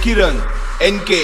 Kiran NK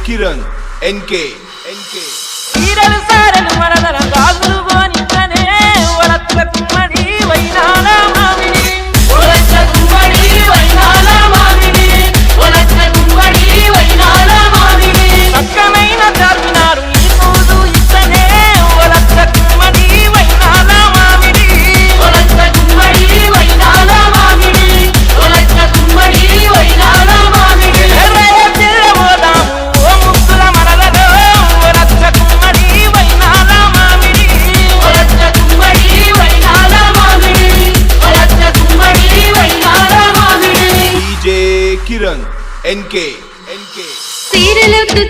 Kiran NK ఈరలు సారలు మరదల గాజులు గోనించనే వరత్త కుమ్మడి వైనాల మామిడి వరత్త కుమ్మడి వైనాల మామిడి వరత్త కుమ్మడి వైనాల మామిడి సక్కమైన చార్మినారు నీ పూజు ఇస్తనే వరత్త కుమ్మడి వైనాల మామిడి వరత్త కుమ్మడి వైనాల మామిడి వరత్త కుమ్మడి వైనాల మామిడి కిరణ్ ఎన్కే సీరలొద్దు